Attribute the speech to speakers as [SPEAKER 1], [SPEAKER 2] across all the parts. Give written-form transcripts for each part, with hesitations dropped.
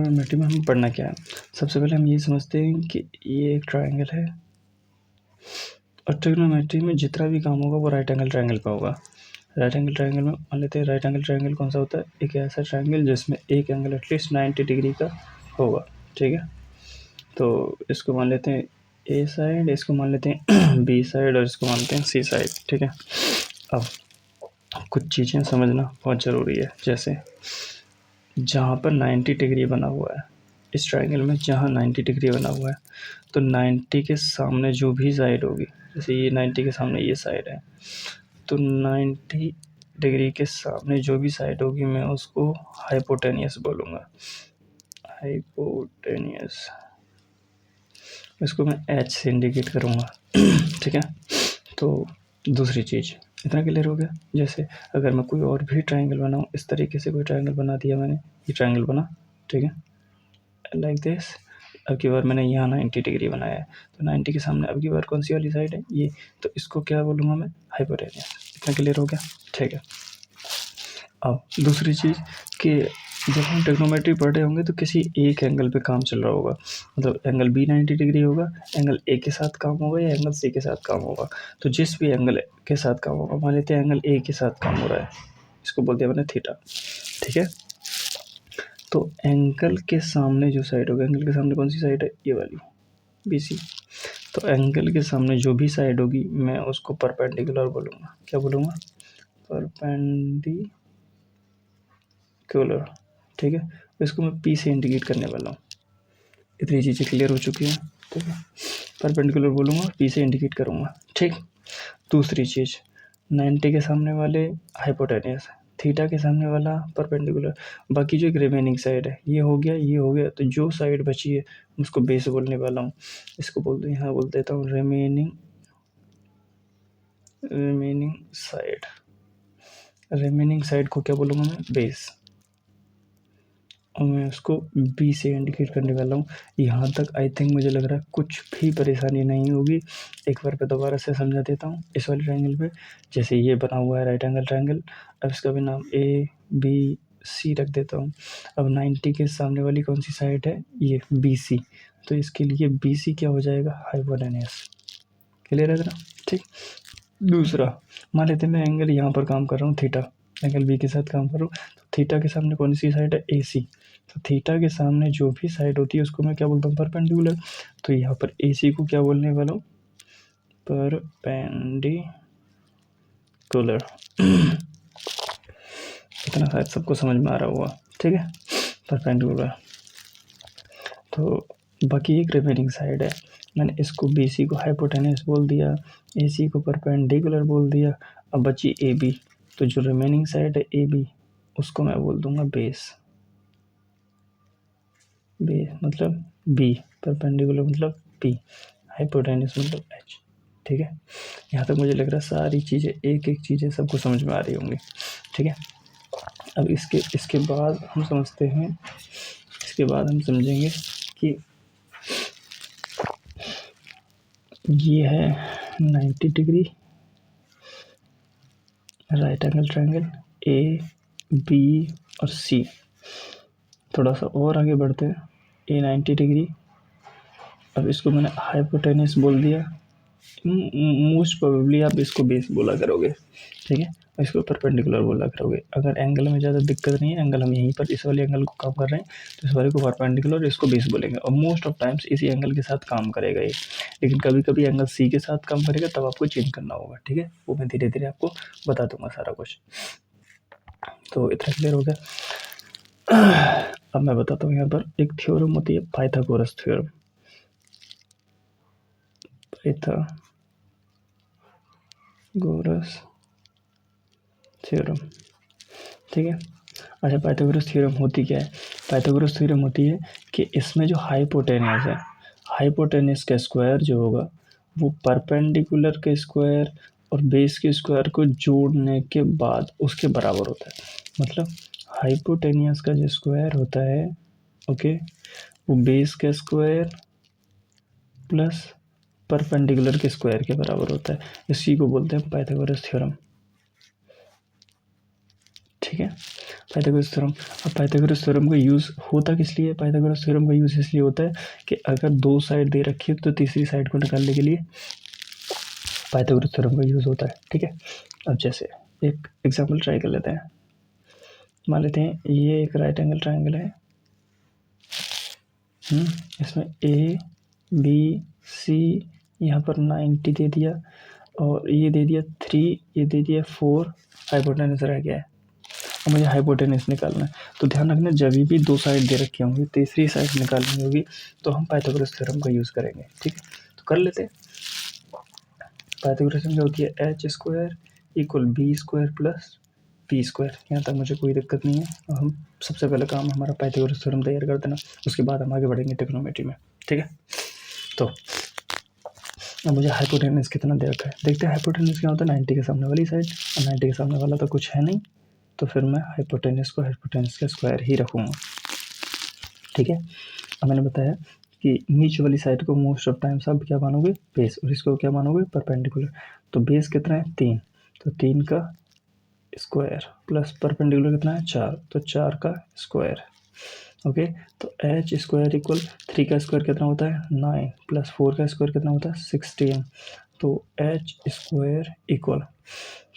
[SPEAKER 1] Trigonometry में हमें पढ़ना क्या है। सबसे पहले हम ये समझते हैं कि ये एक ट्रायंगल है और ट्रिग्नोमेट्री में जितना भी काम होगा वो राइट एंगल ट्रायंगल पे होगा। राइट एंगल ट्रायंगल में मान लेते हैं, राइट एंगल ट्रायंगल कौन सा होता है, एक ऐसा ट्रायंगल जिसमें एक एंगल एटलीस्ट 90 डिग्री का होगा। ठीक है, तो इसको मान लेते हैं ए साइड, इसको मान लेते हैं बी साइड और इसको मानते हैं सी साइड। ठीक है, अब कुछ चीज़ें समझना बहुत ज़रूरी है। जैसे जहाँ पर 90 डिग्री बना हुआ है इस ट्रायंगल में, जहाँ 90 डिग्री बना हुआ है तो 90 के सामने जो भी साइड होगी, जैसे ये 90 के सामने ये साइड है, तो 90 डिग्री के सामने जो भी साइड होगी मैं उसको हाइपोटेनियस बोलूँगा। हाइपोटेनियस, इसको मैं एच से इंडिकेट करूँगा। ठीक है, तो दूसरी चीज़, इतना क्लियर हो गया। जैसे अगर मैं कोई और भी ट्रायंगल बनाऊँ, इस तरीके से कोई ट्रायंगल बना दिया मैंने, ये ट्रायंगल बना, ठीक है, लाइक दिस। अब की बार मैंने यहाँ 90 डिग्री बनाया है, तो 90 के सामने अब की बार कौन सी वाली साइड है, ये, तो इसको क्या बोलूँगा मैं, हाइपोटेनियस। इतना क्लियर हो गया। ठीक है, अब दूसरी चीज़ कि जब हम ट्रिग्नोमेट्री पढ़ रहे होंगे तो किसी एक एंगल पे काम चल रहा होगा, मतलब एंगल बी 90 डिग्री होगा, एंगल ए के साथ काम होगा या एंगल सी के साथ काम होगा। तो जिस भी एंगल के साथ काम होगा, मान लेते हैं एंगल ए के साथ काम हो रहा है, इसको बोलते हैं मैंने थीटा। ठीक है, तो एंगल के सामने जो साइड होगा, एंगल के सामने कौन सी साइड है, ये वाली बी सी। तो एंगल के सामने जो भी साइड होगी मैं उसको परपेंडिकुलर बोलूँगा। क्या बोलूँगा, परपेंडिकुलर। ठीक है, इसको मैं पी से इंडिकेट करने वाला हूँ। इतनी चीज़ें क्लियर हो चुकी हैं। ठीक है, परपेंडिकुलर बोलूँगा, पी से इंडिकेट करूँगा। ठीक, दूसरी चीज़, 90 के सामने वाले हाइपोटेनियस, थीटा के सामने वाला परपेंडिकुलर। बाकी जो एक रिमेनिंग साइड है, ये हो गया, ये हो गया, तो जो साइड बची है उसको बेस बोलने वाला हूँ। इसको बोल दूँ, यहाँ बोल देता हूँ रिमेनिंग साइड। रिमेनिंग साइड को क्या बोलूँगा मैं, बेस, और मैं उसको बी से इंडिकेट करने वाला हूँ। यहाँ तक आई थिंक मुझे लग रहा है कुछ भी परेशानी नहीं होगी। एक बार मैं दोबारा से समझा देता हूँ। इस वाले ट्रायंगल पे जैसे ये बना हुआ है राइट एंगल ट्रायंगल, अब इसका भी नाम ए बी सी रख देता हूँ। अब 90 के सामने वाली कौन सी साइड है, ये बी सी, तो इसके लिए बी सी क्या हो जाएगा, हाइपोटेनियस। क्लियर है ना। ठीक, दूसरा, मान लेते हैं मैं एंगल यहाँ पर काम कर रहा हूँ थीटा, एंगल बी के साथ काम कर रहा हूँ, तो थीटा के सामने कौन सी साइड है, ए सी। तो थीटा के सामने जो भी साइड होती है उसको मैं क्या बोलता हूँ, परपेंडिकुलर। तो यहाँ पर ए सी को क्या बोलने वाला हूँ, परपेंडिकुलर। इतना शायद सबको समझ में आ रहा होगा। ठीक है, परपेंडिकुलर। तो बाकी एक रिमेनिंग साइड है, मैंने इसको बी सी को हाइपोटेनियस बोल दिया, ए सी को परपेंडिकुलर बोल दिया। अब बची ए बी, तो जो रिमेनिंग साइड है ए बी, उसको मैं बोल दूंगा बेस। बेस मतलब बी, परपेंडिकुलर मतलब पी, हाइपोटेनियस मतलब एच। ठीक है, यहाँ तक मुझे लग रहा है सारी चीज़ें, एक एक चीज़ें सबको समझ में आ रही होंगी। ठीक है, अब इसके बाद हम समझते हैं, इसके बाद हम समझेंगे कि ये है 90 degree right angle triangle, A B और सी। थोड़ा सा और आगे बढ़ते हैं, ए 90 डिग्री, अब इसको मैंने हाइपोटेनियस बोल दिया, मोस्ट प्रोबेबली आप इसको बेस बोला करोगे। ठीक है, इसको परपेंडिकुलर बोला करोगे। अगर एंगल में ज़्यादा दिक्कत नहीं है, एंगल हम यहीं पर इस वाले एंगल को काम कर रहे हैं, तो इस वाले को परपेंडिकुलर, इसको बेस बोलेंगे, और मोस्ट ऑफ टाइम्स इसी एंगल के साथ काम करेगा ये। लेकिन कभी कभी एंगल सी के साथ काम करेगा, तब आपको चेंज करना होगा। ठीक है, वो मैं धीरे धीरे आपको बता दूंगा सारा कुछ। तो इतना क्लियर हो गया। अब मैं बताता हूँ, यहाँ पर एक थ्योरम होती है, पाइथागोरस थ्योरम। पाइथागोरस थ्योरम, ठीक है। अच्छा, पाइथागोरस थ्योरम होती क्या है, पाइथागोरस थ्योरम होती है कि इसमें जो हाइपोटेनियस है, हाइपोटेनियस का स्क्वायर जो होगा वो परपेंडिकुलर के स्क्वायर और बेस के स्क्वायर को जोड़ने के बाद उसके बराबर होता है। मतलब हाइपोटेनियस का जो स्क्वायर होता है, ओके, वो बेस का स्क्वायर प्लस परपेंडिकुलर के स्क्वायर के बराबर होता है। इसी को बोलते हैं पाइथागोरस थ्योरम। ठीक है, पाइथागोरस थ्योरम। अब पाइथागोरस थ्योरम का यूज़ होता किस लिए? पाइथागोरस थ्योरम का यूज़ इसलिए होता है कि अगर दो साइड दे रखी है तो तीसरी साइड को निकालने के लिए पाइथागोरस थ्योरम का यूज़ होता है। ठीक है, अब जैसे एक एग्जाम्पल ट्राई कर लेते हैं। मान लेते हैं ये एक राइट एंगल ट्राइंगल है, इसमें ए बी सी, यहाँ पर 90 दे दिया और ये दे दिया 3, ये दे दिया 4, हाइपोटेनस रह गया है। अब मुझे हाइपोटेनस निकालना है, तो ध्यान रखना जब भी दो साइड दे रखी होंगी तीसरी साइड निकालनी होगी तो हम पाइथागोरस थ्योरम का यूज़ करेंगे। ठीक है, तो कर लेते हैं। पाइथागोरस थ्योरम क्या होती है? H square equal B square plus P square. यहाँ तक मुझे कोई दिक्कत नहीं है। और हम सबसे पहले काम हमारा पाइथागोरस थ्योरम तैयार कर देना, उसके बाद हम आगे बढ़ेंगे ट्रिग्नोमेट्री में। ठीक है, तो अब मुझे हाइपोटेनस कितना दे रखा है देखते हैं। हाइपोटेनस क्या होता है? 90 के सामने वाली साइड, और 90 के सामने वाला तो कुछ है नहीं, तो फिर मैं हाइपोटेनस को हाइपोटेनस का स्क्वायर ही रखूँगा। ठीक है, अब मैंने बताया कि नीचे वाली साइड को मोस्ट ऑफ टाइम्स आप क्या मानोगे? बेस, और इसको क्या मानोगे? परपेंडिकुलर। तो बेस कितना है? 3, तो 3 का स्क्वायर प्लस परपेंडिकुलर कितना है? 4, तो 4 का स्क्वायर। ओके, तो एच स्क्वायर इक्वल 3 का स्क्वायर कितना होता है? 9, प्लस 4 का स्क्वायर कितना होता है? 16। तो एच स्क्वायर इक्वल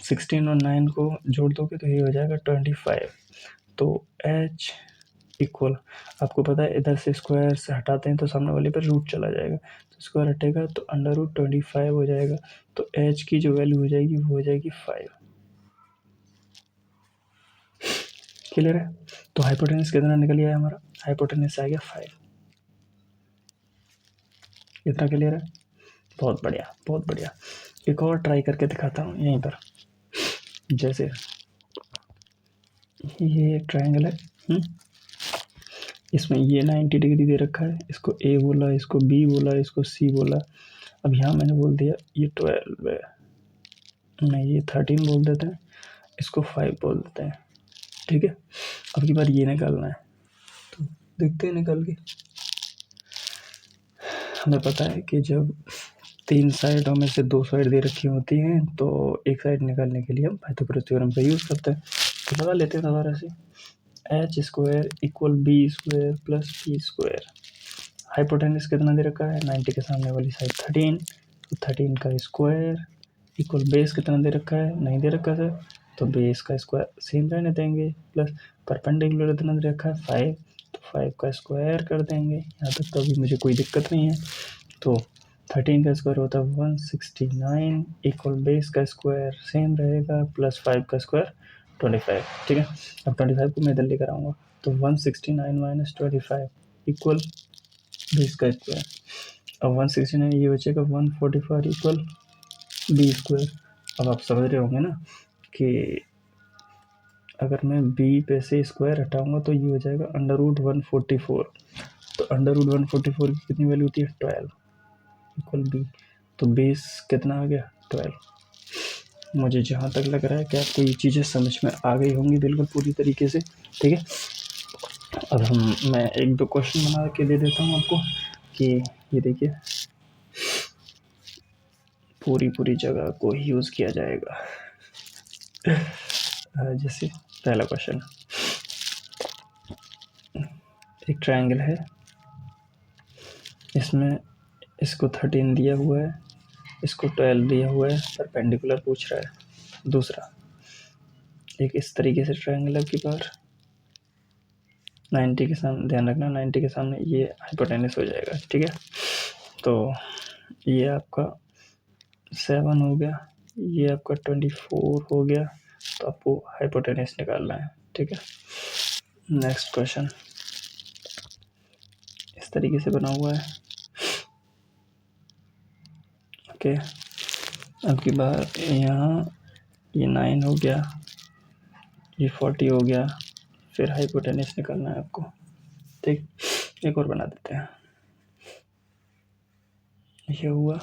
[SPEAKER 1] 16 और 9 को जोड़ दोगे तो ये हो जाएगा 25। तो एच इक्वल, आपको पता है इधर से स्क्वायर से हटाते हैं तो सामने वाले पर रूट चला जाएगा, तो स्क्वायर हटेगा तो अंडर रूट 25 हो जाएगा। तो एच की जो वैल्यू हो जाएगी वो हो जाएगी 5। क्लियर है? तो हाइपोटेनस कितना निकल गया हमारा? हाइपोटेनस आ गया 5। इतना क्लियर है? बहुत बढ़िया, बहुत बढ़िया। एक और ट्राई करके दिखाता हूँ यहीं पर। जैसे ये एक ट्रायंगल है, इसमें ये 90 डिग्री दे रखा है, इसको ए बोला, इसको बी बोला, इसको सी बोला। अब यहाँ मैंने बोल दिया ये 12 है, नहीं ये 13 बोल देते हैं, इसको 5 बोल देते हैं। ठीक है, अब की बार ये निकालना है, तो देखते हैं निकल के। हमें पता है कि जब 3 साइडों में से 2 साइड दे रखी होती हैं तो एक साइड निकालने के लिए हम पाइथागोरस थ्योरम का यूज़ करते हैं। तो लगा लेते हैं दोबारा से, H square equal B square plus P square. Hypotenuse कितना दे रखा है? 90 के सामने वाली साइड 13, तो 13 का स्क्वायर इक्वल बेस कितना दे रखा है? नहीं दे रखा सर, तो बेस का स्क्वायर सेम रहने देंगे, प्लस परपेंडिकुलर कितना दे रखा है? 5, तो 5 का स्क्वायर कर देंगे। यहाँ तक तो अभी मुझे कोई दिक्कत नहीं है। तो 13 का स्क्वायर होता है 169 इक्वल बेस का स्क्वायर सेम रहेगा प्लस 5 का स्क्वायर 25। ठीक है, अब 25 को मैं इधर लेकर आऊँगा, तो 169 माइनस 25 इक्वल बेस का स्क्वायर। अब 169 ये बचेगा 144 इक्वल बी स्क्वायर। अब आप समझ रहे होंगे ना कि अगर मैं बी पे से स्क्वायर हटाऊंगा तो ये हो जाएगा अंडर रूट 144। तो अंडर रूट 144 की कितनी वैल्यू होती है? 12 इक्वल बी। तो बेस कितना आ गया? 12। मुझे जहाँ तक लग रहा है कि आपको ये चीज़ें समझ में आ गई होंगी बिल्कुल पूरी तरीके से। ठीक है, अब मैं एक दो क्वेश्चन बना के दे देता हूँ आपको कि ये देखिए पूरी जगह को यूज़ किया जाएगा। जैसे पहला क्वेश्चन, एक ट्रायंगल है, इसमें इसको 13 दिया हुआ है, इसको 12 दिया हुआ है, परपेंडिकुलर पूछ रहा है। दूसरा एक इस तरीके से ट्रायंगल है, आपकी बार 90 के सामने, ध्यान रखना 90 के सामने ये हाइपोटेनस हो जाएगा। ठीक है, तो ये आपका 7 हो गया, ये आपका 24 हो गया, तो आपको हाइपोटेनस निकालना है। ठीक है, नेक्स्ट क्वेश्चन इस तरीके से बना हुआ है। ओके, अब की बार यहाँ ये 9 हो गया, ये 40 हो गया, फिर हाइपोटेनस निकालना है आपको। ठीक, एक और बना देते हैं। ये हुआ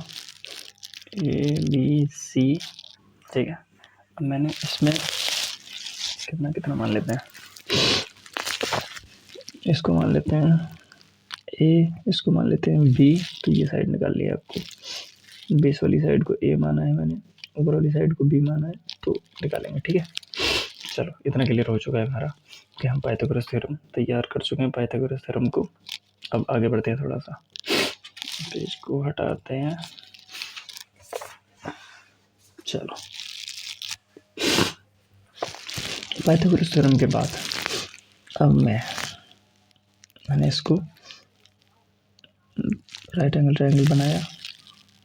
[SPEAKER 1] ए बी सी। ठीक है, अब मैंने इसमें कितना कितना मान लेते हैं, इसको मान लेते हैं ए, इसको मान लेते हैं बी। तो ये साइड निकाल लिया आपको, बेस वाली साइड को ए माना है मैंने, ऊपर वाली साइड को बी माना है, तो निकालेंगे। ठीक है, चलो इतना क्लियर हो चुका है हमारा कि हम पाइथागोरस थ्योरम तैयार कर चुके हैं पाइथागोरस थ्योरम को। अब आगे बढ़ते हैं, थोड़ा सा पेज को हटाते हैं। चलो पाइथागोरस थ्योरम के बाद अब मैंने इसको राइट एंगल ट्रायंगल बनाया,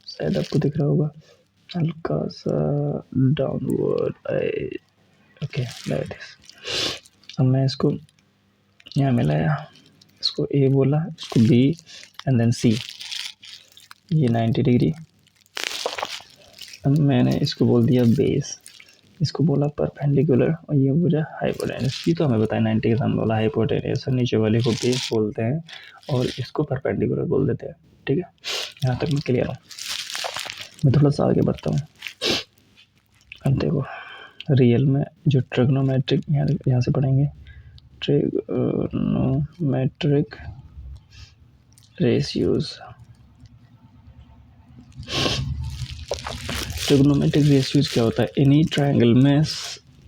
[SPEAKER 1] शायद आपको दिख रहा होगा हल्का सा डाउनवर्ड। Okay like this. अब मैं इसको यहाँ मिलाया, इसको ए बोला, इसको बी एंड देन सी, ये 90 डिग्री। अब मैंने इसको बोल दिया बेस, इसको बोला परपेंडिकुलर और ये बोला हाइपोटेन्यूस। ये तो हमें बताया 90 के सामने वाला हाइपोटेन्यूस, नीचे वाले को बेस बोलते हैं और इसको परपेंडिकुलर बोल देते हैं। ठीक है, यहाँ तक मैं क्लियर हूँ। मैं थोड़ा सा आगे बढ़ता हूँ। अब देखो रियल में जो ट्रिग्नोमेट्रिक यहाँ से पढ़ेंगे, ट्रिग्नोमेट्रिक रेशियोज। ट्रिग्नोमेट्रिक रेशियोज क्या होता है? एनी ट्रायंगल में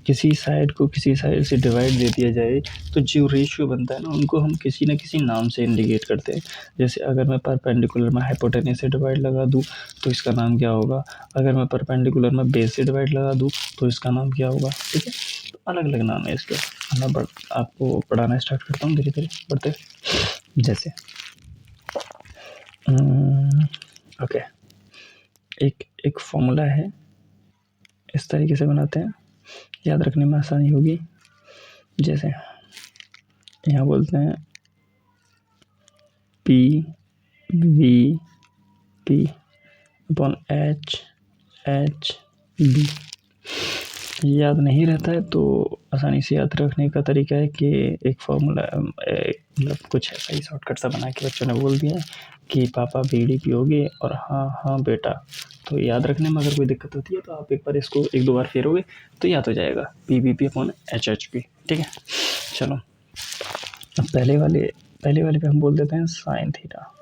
[SPEAKER 1] किसी साइड को किसी साइड से डिवाइड दे दिया जाए तो जो रेशियो बनता है ना, उनको हम किसी न किसी नाम से इंडिकेट करते हैं। जैसे अगर मैं परपेंडिकुलर में हाइपोटेन्यूस से डिवाइड लगा दूँ तो इसका नाम क्या होगा, अगर मैं परपेंडिकुलर में बेस से डिवाइड लगा दूँ तो इसका नाम क्या होगा। ठीक है, तो अलग अलग नाम है इसके। मैं आपको पढ़ाना स्टार्ट करता हूँ धीरे धीरे बढ़ते। जैसे ओके, एक फॉर्मूला है, इस तरीके से बनाते हैं, याद रखने में आसानी होगी। जैसे यहाँ बोलते हैं P V P upon H H B. याद नहीं रहता है तो आसानी से याद रखने का तरीका है कि एक फॉर्मूला मतलब कुछ ऐसा ही शॉर्टकट सा बना के बच्चों ने बोल दिया कि पापा बीड़ी पियोगे और हाँ हाँ बेटा। तो याद रखने में अगर कोई दिक्कत होती है तो आप एक बार इसको एक दो बार फेरोगे तो याद हो जाएगा, P B P upon H H P. ठीक है, चलो अब पहले वाले पे हम बोल देते हैं साइन थीटा,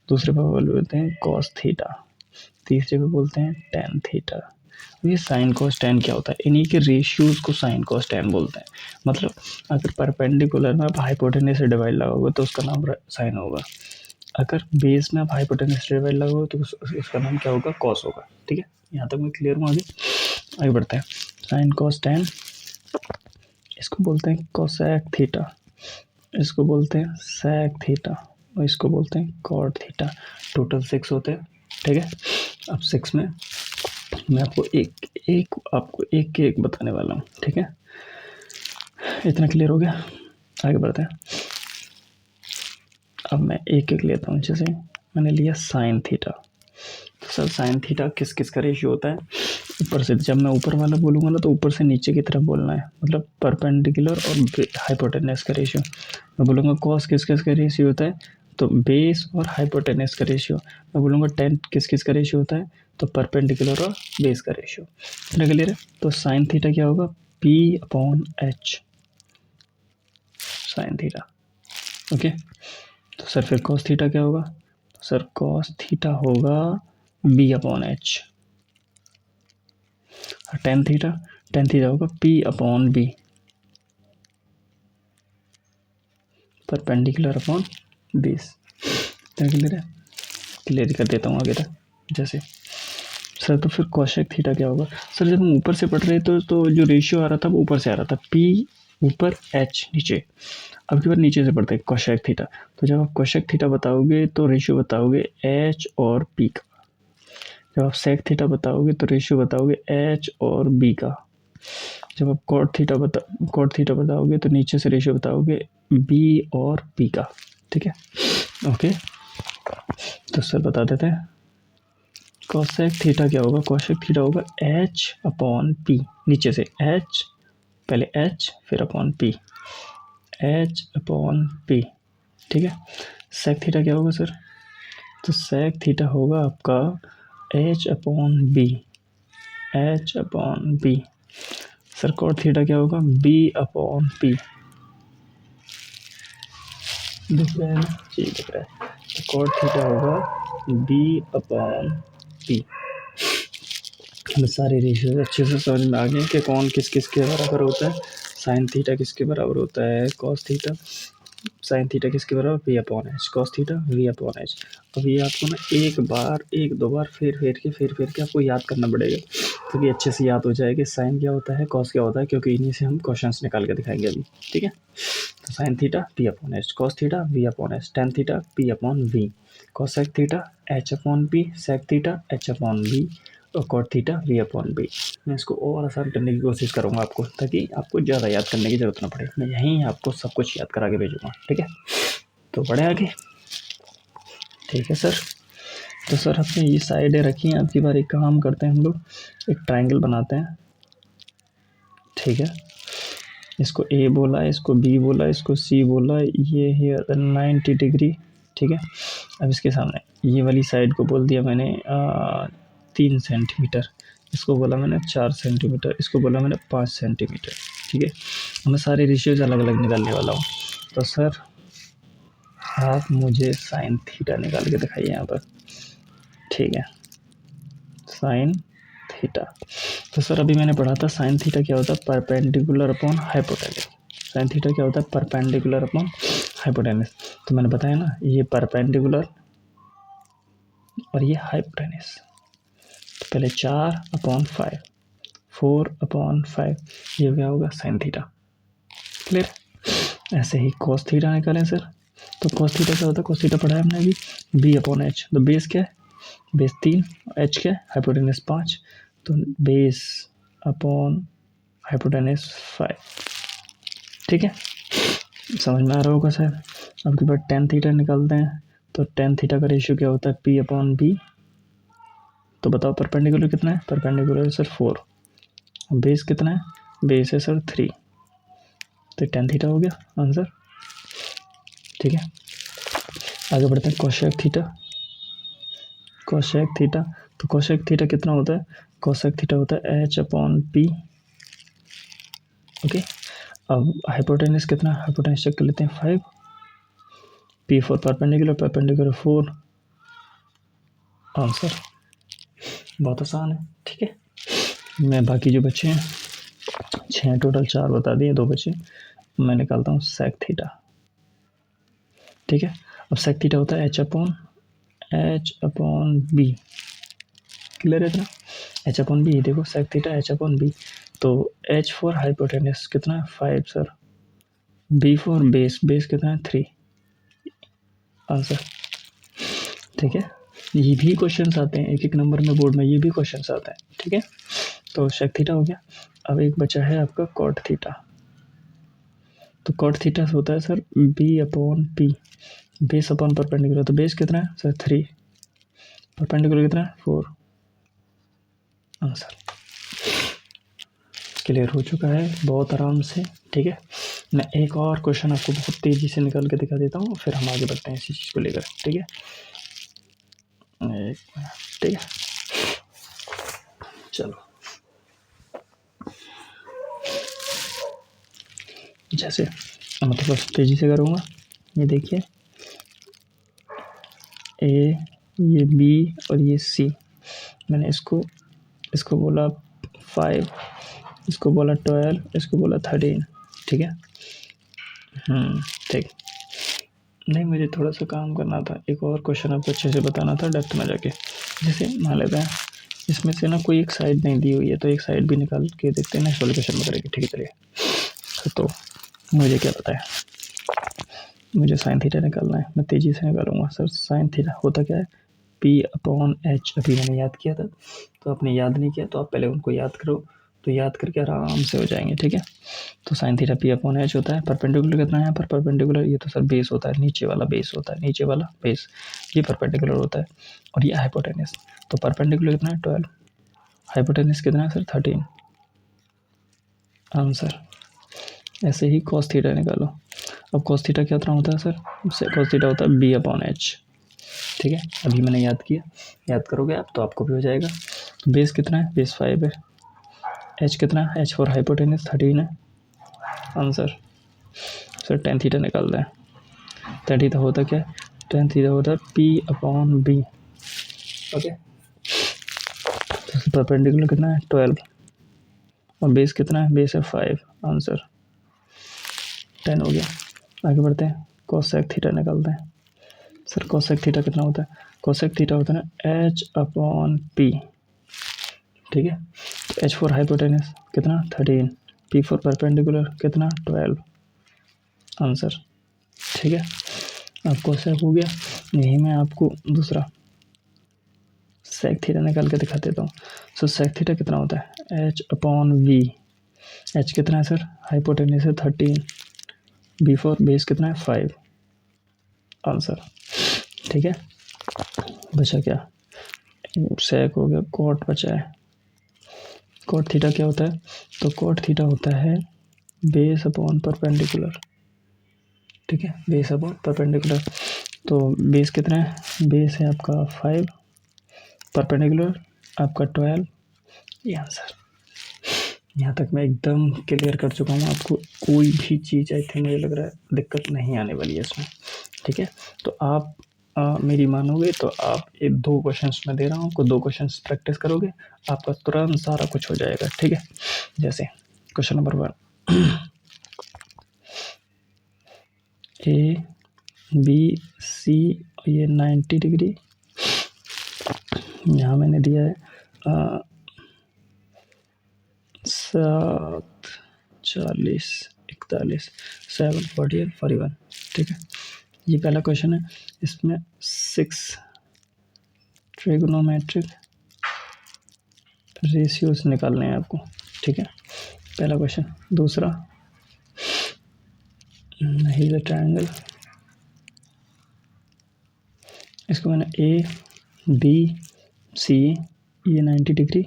[SPEAKER 1] दूसरे पे बोलते हैं कॉस थीटा, तीसरे पे बोलते हैं टेन थीटा। ये साइन कॉस टेन क्या होता है? इन्हीं के रेशियोज को साइन कॉस टेन बोलते हैं। मतलब अगर परपेंडिकुलर में आप हाइपोटेन्यूस से डिवाइड लगाओगे तो उसका नाम साइन होगा, अगर बेस में आप हाइपोटेन्यूस से डिवाइड लगाओगे तो उसका नाम क्या होगा, कॉस होगा। ठीक है, यहाँ तक मैं क्लियर हूँ। आगे बढ़ते हैं। साइन कॉस टेन, इसको बोलते हैं कोसेक थीटा, इसको बोलते हैं सेक थीटा और इसको बोलते हैं कॉट थीटा। टोटल 6 होते हैं। ठीक है, अब 6 में मैं आपको एक के एक बताने वाला हूँ। ठीक है, इतना क्लियर हो गया। आगे बढ़ते हैं। अब मैं एक एक लेता हूँ। जैसे मैंने लिया साइन थीटा, तो सर साइन थीटा किस किस का रेशियो होता है? ऊपर से, जब मैं ऊपर वाला बोलूँगा ना तो ऊपर से नीचे की तरफ बोलना है, मतलब परपेंडिकुलर और हाइपोटेन्यूस का रेशियो। मैं बोलूँगा कॉस किस किस का रेशियो होता है, तो बेस और हाइपोटेन्यूस का रेशियो। मैं बोलूँगा टेन किस किस का रेशियो होता है, तो परपेंडिकुलर और बेस का रेशियो। इतना क्लियर है? तो साइन थीटा क्या होगा, P upon H sine theta. Okay, तो सर फिर कॉस थीटा क्या होगा? तो सर कॉस थीटा होगा B upon H. Tan theta होगा P upon B, perpendicular upon base. Clear है? क्लियर कर देता हूँ आगे तक। जैसे सर तो फिर कोशेक थीटा क्या होगा? सर जब हम ऊपर से पढ़ रहे तो जो रेशियो आ रहा था वो ऊपर से आ रहा था, पी ऊपर एच नीचे। अब की बार नीचे से पढ़ते हैं कोशेक थीटा। तो जब आप कोशेक थीटा बताओगे तो रेशियो बताओगे एच और पी का, जब आप सेक थीटा बताओगे तो रेशियो बताओगे एच और बी का, जब आप कॉट थीटा बताओगे तो नीचे से रेशियो बताओगे बी और पी का। ठीक है, ओके। तो सर बता देते हैं कोसेक थीटा क्या होगा। कोसेक थीटा होगा एच अपॉन पी, नीचे से एच, पहले एच फिर upon P, H upon P. ठीक है, सेक थीटा क्या होगा सर? तो सेक थीटा होगा आपका H upon B, H upon B. Sir cot theta क्या होगा? B upon P. दिख रहा है ना? जी दिख रहा है। तो कॉट थीटा होगा बी अपॉन पी। हमें सारे रेशियोज अच्छे से समझ में आ गए कि कौन किस किस के बराबर होता है। साइन थीटा किसके बराबर होता है, कॉस थीटा। साइन थीटा किसके बराबर, P upon H. Cos theta we upon H. अब ये आपको ना एक दो बार फिर के आपको याद करना पड़ेगा, क्योंकि अच्छे से याद हो जाए कि साइन क्या होता है, कॉस क्या होता है, क्योंकि इन्हीं से हम क्वेश्चंस निकाल के दिखाएंगे अभी। ठीक है, तो sine theta P upon H, cos theta we upon H, tan theta P upon B, cosec theta H upon P, sec theta H upon B, और cot theta we upon B. मैं इसको और आसान करने की कोशिश करूँगा आपको, ताकि आपको ज़्यादा याद करने की ज़रूरत ना पड़े। मैं यहीं आपको सब कुछ याद करा के भेजूँगा। ठीक है, तो बढ़े आगे। ठीक है सर, तो सर आपने ये साइडें रखी हैं, आपकी बार एक काम करते हैं हम लोग, एक ट्राइंगल बनाते हैं। ठीक है, इसको ए बोला, इसको बी बोला, इसको सी बोला, ये है 90 डिग्री। ठीक है, अब इसके सामने ये वाली साइड को बोल दिया मैंने 3 सेंटीमीटर, इसको बोला मैंने 4 सेंटीमीटर, इसको बोला मैंने 5 सेंटीमीटर। ठीक है, मैं सारे रेशियोज अलग अलग निकालने वाला हूँ। तो सर आप मुझे साइन थीटा निकाल के दिखाइए यहाँ पर। ठीक है, साइन थीटा। तो सर अभी मैंने पढ़ा था साइन थीटा क्या होता है, perpendicular upon hypotenuse. Sign theta क्या होता है, परपेंडिकुलर अपॉन हाइपोटेनस। तो मैंने बताया ना, ये परपेंडिकुलर और ये हाइपोटेनस। तो पहले 4/5, 4/5, ये क्या होगा, साइन थीटा। क्लियर। ऐसे ही कॉस थीटा निकालें सर। तो कॉस थीटा क्या होता है, कॉस थीटा पढ़ा है हमने अभी, बी अपॉन एच। तो बेस क्या है, बेस 3, एच क्या है, हाइपोटेनस 5, तो बेस अपॉन हाइपोटेनस 5। ठीक है, समझ में आ रहा होगा सर। अब के बाद टेन थीटा निकालते हैं। तो टेन थीटा का रेशियो क्या होता है, पी अपॉन बी। तो बताओ परपेंडिकुलर कितना है, परपेंडिकुलर सर 4, बेस कितना है, बेस है सर 3, तो टेन थीटा हो गया आंसर। ठीक है, आगे बढ़ते हैं, कोसेक थीटा। कोसेक थीटा, तो कोसेक थीटा कितना होता है, कोसेक थीटा होता है एच अपॉन पी। ओके, अब हाइपोटेनस कितना, हाइपोटेनस चेक कर लेते हैं 5, P for perpendicular, perpendicular 4, answer. बहुत आसान है। ठीक है, मैं बाकी जो बच्चे हैं 6 टोटल, 4 बता दिए, 2 बचे। मैं निकालता हूँ सेक थीटा। ठीक है, अब सेक थीटा होता है एच अपॉन बी। क्लियर है इतना, एच अपॉन बी। देखो sec theta H upon B, तो एच फॉर हाइपोटेनस कितना है 5 sir, B for base, base कितना है 3, आंसर। ठीक है, ये भी क्वेश्चंस आते हैं एक एक नंबर में बोर्ड में, ये भी क्वेश्चंस आते हैं। ठीक है, तो सेक थीटा हो गया। अब एक बचा है आपका कॉट थीटा। तो कॉट थीटा होता है sir B upon P, base upon perpendicular. तो बेस कितना है सर 3, परपेंडिकुलर कितना है 4, आंसर। क्लियर हो चुका है बहुत आराम से। ठीक है, मैं एक और क्वेश्चन आपको बहुत तेज़ी से निकाल के दिखा देता हूँ, फिर हम आगे बढ़ते हैं इसी चीज़ को लेकर। ठीक है, एक मिनट। ठीक है, चलो जैसे मैं थोड़ा तेज़ी से करूँगा। ये देखिए, ए, ये बी और ये सी। मैंने इसको बोला 5, इसको बोला 12, इसको बोला 13। ठीक है, ठीक। नहीं, मुझे थोड़ा सा काम करना था, एक और क्वेश्चन आपको अच्छे से बताना था डेप्थ में जाके। जैसे मान लेते हैं इसमें से ना कोई एक साइड नहीं दी हुई है, तो एक साइड भी निकाल के देखते हैं, नेक्स्ट वाले क्वेश्चन में करेंगे। ठीक है, चलिए। तो मुझे क्या पता है, मुझे साइन थीटा निकालना है, मैं तेज़ी से निकालूंगा सर। साइन थीटा होता क्या है, पी अपॉन एच। अभी मैंने याद किया था, तो आपने याद नहीं किया तो आप पहले उनको याद करो, तो याद करके आराम से हो जाएंगे। ठीक है, तो sine theta P upon H होता है। परपेंडिकुलर कितना है यहाँ पर, परपेंडिकुलर ये तो सर बेस होता है, नीचे वाला बेस होता है, नीचे वाला बेस, ये परपेंडिकुलर होता है। और ये हाइपोटेनस, तो परपेंडिकुलर कितना है 12, हाइपोटेनस कितना है सर 13, आंसर। ऐसे ही कॉस थीटा निकालो। अब कॉस थीटा क्या होता है सर, कॉस थीटा होता है बी अपॉन एच। ठीक है, अभी मैंने याद किया, याद करोगे आप तो आपको भी हो जाएगा। तो बेस कितना है, बेस 5 है, एच कितना है, एच फॉर हाइपोटेनस 13 है, आंसर। सर टेन थीटा निकाल रहे हैं। टेन थीटा होता क्या है, टेन थीटा होता है पी अपॉन बी। ओके, तो परपेंडिकुलर कितना है 12 और बेस कितना है, बेस है 5, आंसर 10 हो गया। आगे बढ़ते हैं, कोसेक थीटा निकालते हैं। सर कोसेक थीटा कितना होता है, कोसेक थीटा होता है ना H/P, ठीक है। तो H फॉर हाइपोटेनस कितना 13, P फॉर परपेंडिकुलर कितना 12, आंसर, ठीक है। अब कोसेक हो गया, यही मैं आपको दूसरा सेक थीटा निकाल के दिखा देता हूँ। सो सेक थीटा कितना होता है H/V, H कितना है सर, हाइपोटेनस है 13, B फॉर बेस कितना है 5, आंसर, ठीक है। बचा क्या, सेक हो गया, कॉट बचा है। कॉट थीटा क्या होता है, तो कॉट थीटा होता है बेस अपॉन परपेंडिकुलर, ठीक है, बेस अपॉन परपेंडिकुलर। तो बेस कितना है, बेस है आपका 5, परपेंडिकुलर आपका 12, ये आंसर। यहाँ तक मैं एकदम क्लियर कर चुका हूँ, आपको कोई भी चीज़ आई थिंक मुझे लग रहा है दिक्कत नहीं आने वाली है इसमें, ठीक है। तो आप मेरी मानोगे तो आप ये 2 क्वेश्चंस मैं दे रहा हूँ, आपको 2 क्वेश्चंस प्रैक्टिस करोगे, आपका तुरंत सारा कुछ हो जाएगा, ठीक है। जैसे क्वेश्चन नंबर 1, ABC, ये 90 डिग्री, यहाँ मैंने दिया है 7, 40, 41, 7, 48, 41, ठीक है। ये पहला क्वेश्चन है, इसमें 6 ट्रिग्नोमेट्रिक रेशियोज निकालने हैं आपको, ठीक है, पहला क्वेश्चन। दूसरा, नहीं ट्रायंगल, इसको मैंने ABC, ये 90 डिग्री,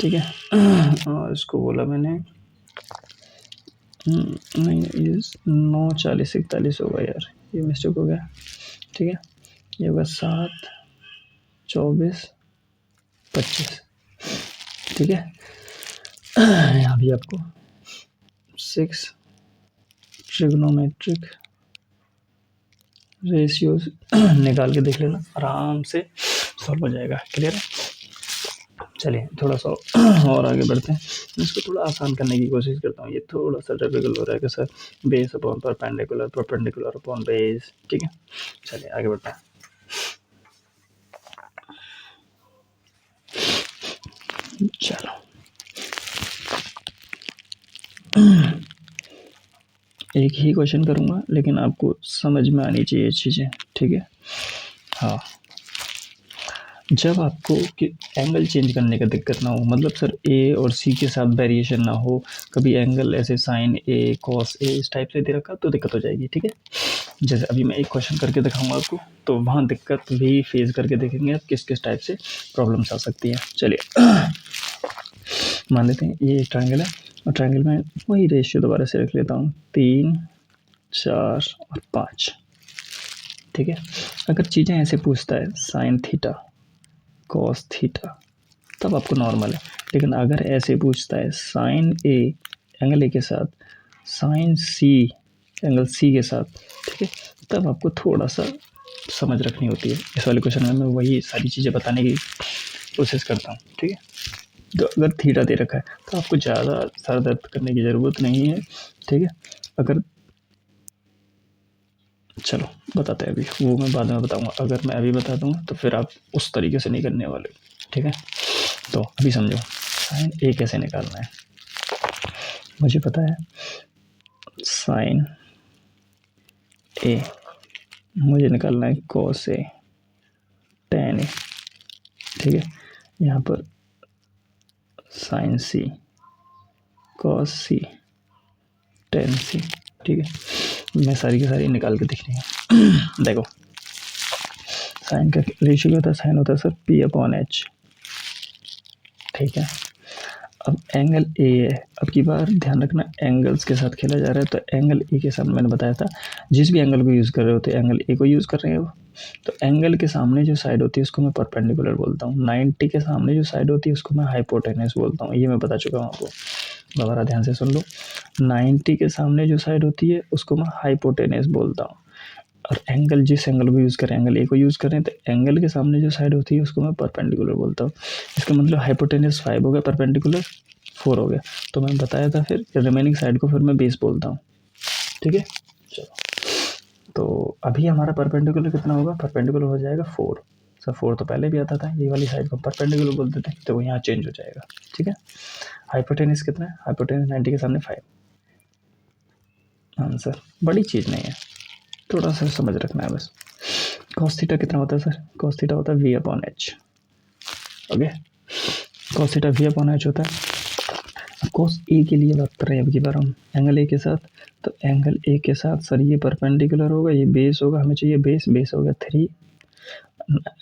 [SPEAKER 1] ठीक है, और इसको बोला मैंने नहीं, ये 9, 40, 41 होगा यार, ये मिस्टेक हो गया, ठीक है। ये होगा 7, 24, 25, ठीक है। यहाँ भी आपको 6 ट्रिग्नोमेट्रिक रेशियोज निकाल के देख लेना, आराम से सॉल्व हो जाएगा, क्लियर है। चलिए थोड़ा सा और आगे बढ़ते हैं, मैं इसको थोड़ा आसान करने की कोशिश करता हूँ। ये थोड़ा सा डिफिकल्ट हो रहा है कि sir base upon perpendicular, perpendicular upon base, ठीक है। चलिए आगे बढ़ते हैं। चलो एक ही क्वेश्चन करूँगा, लेकिन आपको समझ में आनी चाहिए चीज़ें, ठीक है। हाँ, जब आपको कि एंगल चेंज करने का दिक्कत ना हो, मतलब सर ए और सी के साथ वेरिएशन ना हो, कभी एंगल ऐसे साइन ए, कॉस ए इस टाइप से दे रखा तो दिक्कत हो जाएगी, ठीक है। जैसे अभी मैं एक क्वेश्चन करके दिखाऊंगा आपको, तो वहाँ दिक्कत भी फेस करके देखेंगे आप किस किस टाइप से प्रॉब्लम्स आ सकती हैं। चलिए मान लेते हैं ये ट्रायंगल है, और ट्रायंगल में वही रेशियो दोबारा से रख लेता हूँ, 3, 4 और 5, ठीक है। अगर चीज़ें ऐसे पूछता है साइन थीटा, कॉस थीटा, तब आपको नॉर्मल है। लेकिन अगर ऐसे पूछता है साइन ए, एंगल ए के साथ, साइन सी, एंगल सी के साथ, ठीक है, तब आपको थोड़ा सा समझ रखनी होती है। इस वाले क्वेश्चन में मैं वही सारी चीज़ें बताने की कोशिश करता हूँ, ठीक है। तो अगर थीटा दे रखा है तो आपको ज़्यादा सर दर्द करने की ज़रूरत नहीं है, ठीक है। अगर चलो बताते हैं, अभी वो मैं बाद में बताऊंगा, अगर मैं अभी बता दूंगा तो फिर आप उस तरीके से नहीं करने वाले, ठीक है। तो अभी समझो साइन ए कैसे निकालना है। मुझे पता है साइन ए, मुझे निकालना है कॉस ए, टेन ए, ठीक है। यहाँ पर साइन सी, कॉस सी, टेन सी, ठीक है। मैं सारी की सारी निकाल के दिख रही है। देखो साइन का रेशियो क्या होता है, साइन होता है सर P/H, ठीक है। अब एंगल ए है, अब की बार ध्यान रखना एंगल्स के साथ खेला जा रहा है, तो एंगल ए के सामने मैंने बताया था जिस भी एंगल को यूज़ कर रहे होते एंगल ए को यूज़ कर रहे हो, तो एंगल के सामने जो साइड होती है उसको मैं परपेंडिकुलर बोलता हूँ, 90 के सामने जो साइड होती है उसको मैं हाइपोटेनस बोलता हूँ। ये मैं बता चुका हूँ आपको, दोबारा ध्यान से सुन लो। 90 के सामने जो साइड होती है उसको मैं हाइपोटेनस बोलता हूँ। और एंगल, जिस एंगल को यूज़ करें, एंगल ए को यूज़ करें, तो एंगल के सामने जो साइड होती है उसको मैं परपेंडिकुलर बोलता हूँ। इसका मतलब हाइपोटेनस 5 हो गया, परपेंडिकुलर 4 हो गया। तो मैं बताया था फिर रिमेनिंग साइड को फिर मैं बेस बोलता हूँ। ठीक है, चलो। तो अभी हमारा परपेंडिकुलर कितना होगा, परपेंडिकुलर हो जाएगा 4। सर 4 तो पहले भी आता था, ये वाली साइड को परपेंडिकुलर बोलते थे, तो वो यहाँ चेंज हो जाएगा। ठीक है, हाइपोटेनस कितना है, हाइपोटेनस 90 के सामने 5। आंसर बड़ी चीज़ नहीं है, थोड़ा सा समझ रखना है बस। कॉस थीटा कितना होता है सर, कॉस थीटा होता है v/h। Okay, cos theta v/h होता है। कोस ए के लिए बात कर रहे हैं अब की बार हम, एंगल ए के साथ। तो एंगल ए के साथ सर ये परपेंडिकुलर होगा, ये बेस होगा, हमें चाहिए बेस, बेस हो गया 3।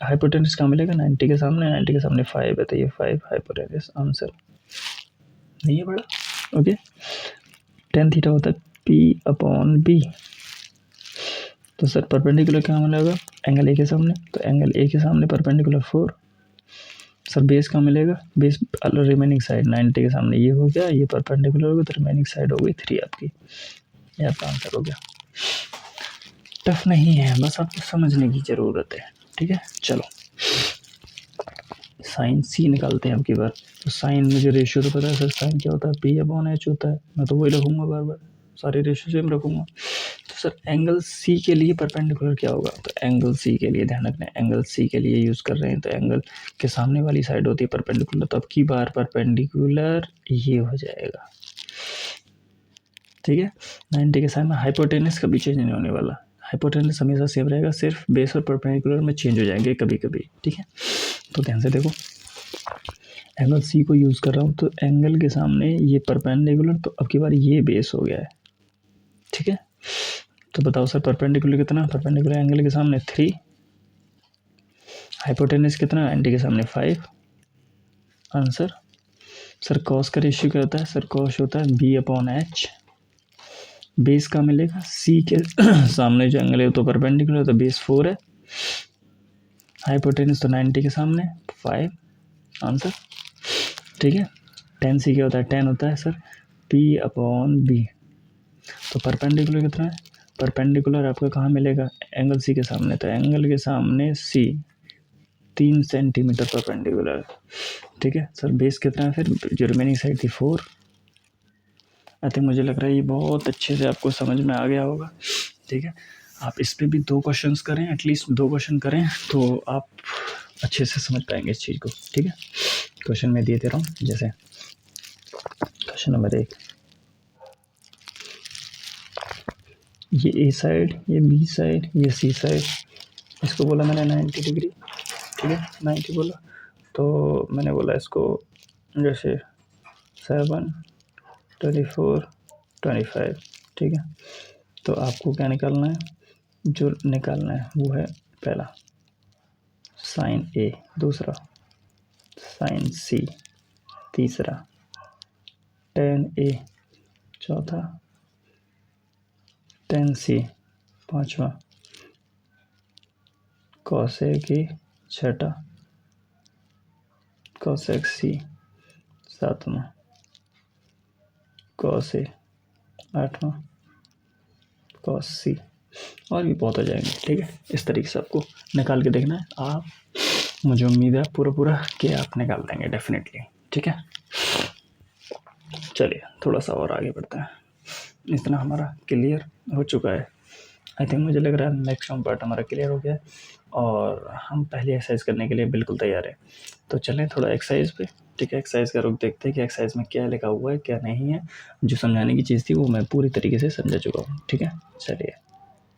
[SPEAKER 1] हाइपोटेनस कहाँ मिलेगा, 90 के सामने, 90 के सामने 5 है, तो ये 5 हाइपोटेनस। आंसर नहीं है बड़ा। ओके, टेन थीटा होता है p/b। तो सर परपेंडिकुलर क्या मिलेगा, एंगल ए के सामने, तो एंगल ए के सामने परपेंडिकुलर 4। सर बेस कहाँ मिलेगा, बेस रिमेनिंग साइड 90 के सामने, ये हो गया, ये परपेंडिकुलर हो गया, तो रिमेनिंग साइड हो गई 3 आपकी। ये आपका आंसर हो गया। टफ नहीं है, बस आपको समझने की ज़रूरत है। ठीक है, चलो साइन सी निकालते हैं अब की बार। तो साइन मुझे रेशियो तो पता है सर, साइन क्या होता है, p/h होता है। मैं तो वही रखूँगा बार बार, सारे रेशियो सेम रखूँगा। तो सर एंगल सी के लिए परपेंडिकुलर क्या होगा, तो एंगल सी के लिए ध्यान रखना है, एंगल सी के लिए यूज़ कर रहे हैं, तो एंगल के सामने वाली साइड होती है परपेंडिकुलर, तो अब की बार परपेंडिकुलर ये हो जाएगा। ठीक है, 90 के सामने हाइपोटेनस कभी चेंज नहीं होने वाला, हाइपोटेनस हमेशा सेम रहेगा, सिर्फ बेस और परपेंडिकुलर में चेंज हो जाएंगे कभी कभी। ठीक है, तो ध्यान से देखो, एंगल सी को यूज़ कर रहा हूँ, तो एंगल के सामने ये परपेंडिकुलर, तो अब की बार ये बेस हो गया है। ठीक है, तो बताओ सर परपेंडिकुलर कितना, परपेंडिकुलर एंगल के सामने 3, हाइपोटेनस कितना, 90 के सामने 5। आंसर सर कॉस का रेशियो क्या होता है, सर कॉस होता है b/h। बेस का मिलेगा सी के सामने जो एंगल है तो परपेंडिकुलर, तो बेस 4 है, हाइपोटेनस तो 90 के सामने 5। आंसर ठीक है, टेन सी क्या होता है, 10 होता है सर p/b। तो परपेंडिकुलर कितना है, परपेंडिकुलर आपका कहाँ मिलेगा, एंगल सी के सामने, तो एंगल के सामने सी 3 सेंटीमीटर परपेंडिकुलर। ठीक है सर, बेस कितना है फिर, जो रिमेनिंग साइड थी 4। आई थिंक मुझे लग रहा है ये बहुत अच्छे से आपको समझ में आ गया होगा। ठीक है, आप इस पर भी 2 क्वेश्चंस करें, एटलीस्ट 2 क्वेश्चन करें, तो आप अच्छे से समझ पाएंगे इस चीज़ को। ठीक है, क्वेश्चन मैं दे रहा हूँ, जैसे क्वेश्चन नंबर 1, ये ए साइड, ये बी साइड, ये सी साइड, इसको बोला मैंने 90 डिग्री। ठीक है, 90 बोला, तो मैंने बोला इसको जैसे 7, 24, 25। ठीक है, तो आपको क्या निकालना है, जो निकालना है वो है पहला साइन ए, दूसरा साइन सी, तीसरा टेन ए, चौथा टेन सी, पाँचवा कॉसेक ए, छठा कॉसेक सी, सातवां कॉस ए, आठवां कॉस सी, और भी बहुत हो जाएंगे। ठीक है, इस तरीके से आपको निकाल के देखना है। आप, मुझे उम्मीद है पूरा कि आप निकाल देंगे डेफिनेटली। ठीक है, चलिए थोड़ा सा और आगे बढ़ते हैं। इतना हमारा क्लियर हो चुका है, आई थिंक मुझे लग रहा है मैक्सिमम पार्ट हमारा क्लियर हो गया है, और हम पहली एक्सरसाइज करने के लिए बिल्कुल तैयार है। तो चलें थोड़ा एक्सरसाइज पे। ठीक है, एक्सरसाइज का रुख देखते हैं कि एक्सरसाइज में क्या लिखा हुआ है क्या नहीं है। जो समझाने की चीज़ थी वो मैं पूरी तरीके से समझा चुका हूँ। ठीक है, चलिए।